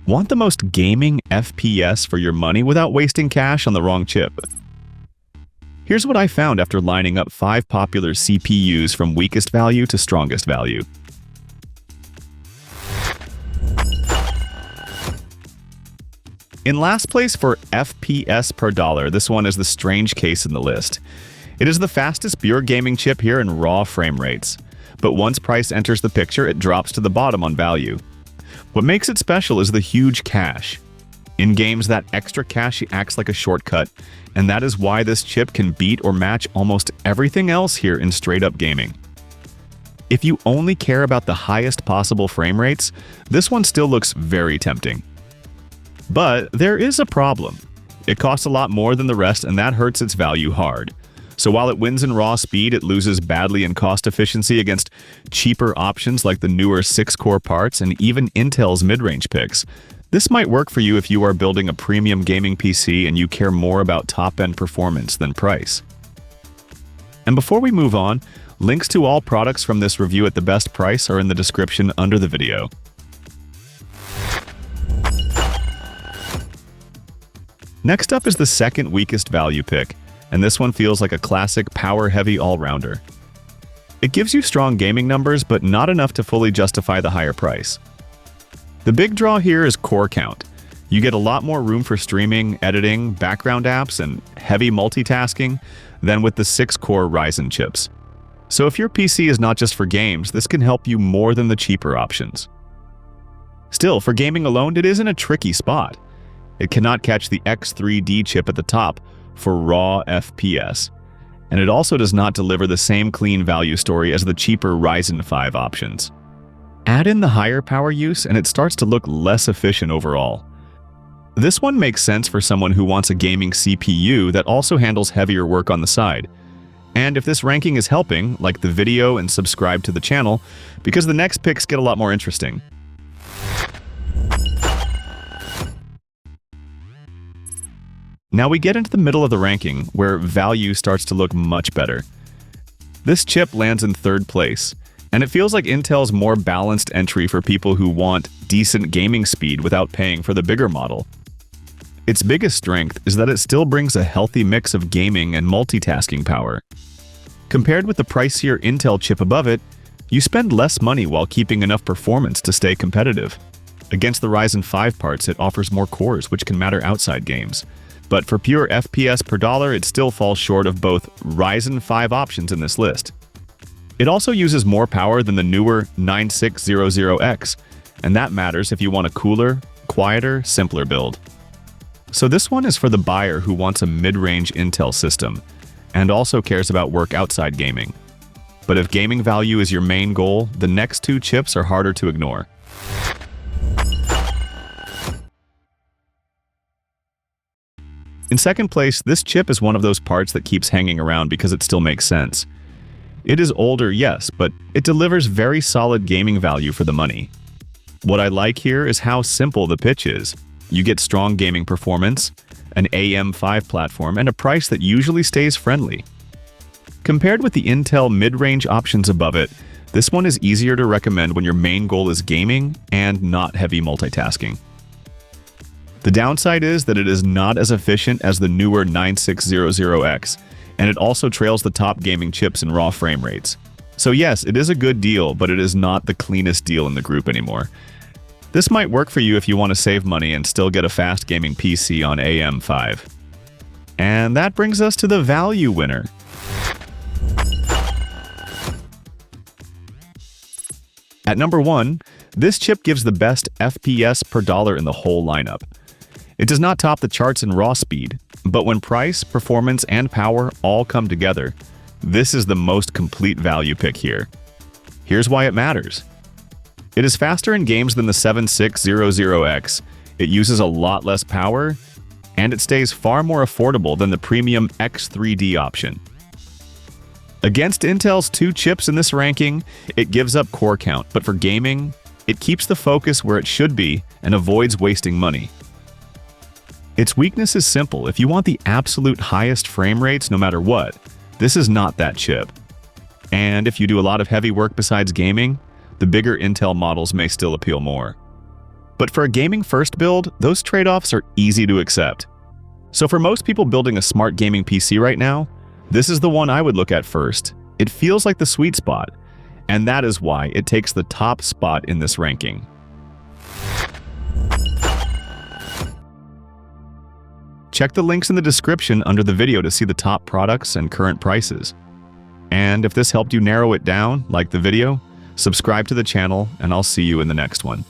Want the most gaming FPS for your money without wasting cash on the wrong chip? Here's what I found after lining up 5 popular CPUs from weakest value to strongest value. In last place for FPS per dollar, this one is the strange case in the list. It is the fastest pure gaming chip here in raw frame rates, but once price enters the picture, it drops to the bottom on value. What makes it special is the huge cache. In games, that extra cache acts like a shortcut, and that is why this chip can beat or match almost everything else here in straight-up gaming. If you only care about the highest possible frame rates, this one still looks very tempting. But there is a problem. It costs a lot more than the rest, and that hurts its value hard. So while it wins in raw speed, it loses badly in cost efficiency against cheaper options like the newer 6-core parts and even Intel's mid-range picks. This might work for you if you are building a premium gaming PC and you care more about top-end performance than price. And before we move on, links to all products from this review at the best price are in the description under the video. Next up is the second weakest value pick, and this one feels like a classic power-heavy all-rounder. It gives you strong gaming numbers, but not enough to fully justify the higher price. The big draw here is core count. You get a lot more room for streaming, editing, background apps, and heavy multitasking than with the 6-core Ryzen chips. So if your PC is not just for games, this can help you more than the cheaper options. Still, for gaming alone, it is in a tricky spot. It cannot catch the X3D chip at the top for raw FPS, and it also does not deliver the same clean value story as the cheaper Ryzen 5 options. Add in the higher power use and it starts to look less efficient overall. This one makes sense for someone who wants a gaming CPU that also handles heavier work on the side. And if this ranking is helping, like the video and subscribe to the channel, because the next picks get a lot more interesting. Now we get into the middle of the ranking, where value starts to look much better. This chip lands in 3rd place, and it feels like Intel's more balanced entry for people who want decent gaming speed without paying for the bigger model. Its biggest strength is that it still brings a healthy mix of gaming and multitasking power. Compared with the pricier Intel chip above it, you spend less money while keeping enough performance to stay competitive. Against the Ryzen 5 parts, it offers more cores, which can matter outside games. But for pure FPS per dollar, it still falls short of both Ryzen 5 options in this list. It also uses more power than the newer 9600X, and that matters if you want a cooler, quieter, simpler build. So this one is for the buyer who wants a mid-range Intel system, and also cares about work outside gaming. But if gaming value is your main goal, the next 2 chips are harder to ignore. In 2nd place, this chip is one of those parts that keeps hanging around because it still makes sense. It is older, yes, but it delivers very solid gaming value for the money. What I like here is how simple the pitch is. You get strong gaming performance, an AM5 platform, and a price that usually stays friendly. Compared with the Intel mid-range options above it, this one is easier to recommend when your main goal is gaming and not heavy multitasking. The downside is that it is not as efficient as the newer 9600X, and it also trails the top gaming chips in raw frame rates. So yes, it is a good deal, but it is not the cleanest deal in the group anymore. This might work for you if you want to save money and still get a fast gaming PC on AM5. And that brings us to the value winner. At number 1, this chip gives the best FPS per dollar in the whole lineup. It does not top the charts in raw speed, but when price, performance, and power all come together, this is the most complete value pick here. Here's why it matters. It is faster in games than the 7600X, it uses a lot less power, and it stays far more affordable than the premium X3D option. Against Intel's 2 chips in this ranking, it gives up core count, but for gaming, it keeps the focus where it should be and avoids wasting money. Its weakness is simple. If you want the absolute highest frame rates no matter what, this is not that chip. And if you do a lot of heavy work besides gaming, the bigger Intel models may still appeal more. But for a gaming-first build, those trade-offs are easy to accept. So for most people building a smart gaming PC right now, this is the one I would look at first. It feels like the sweet spot, and that is why it takes the top spot in this ranking. Check the links in the description under the video to see the top products and current prices. And if this helped you narrow it down, like the video, subscribe to the channel, and I'll see you in the next one.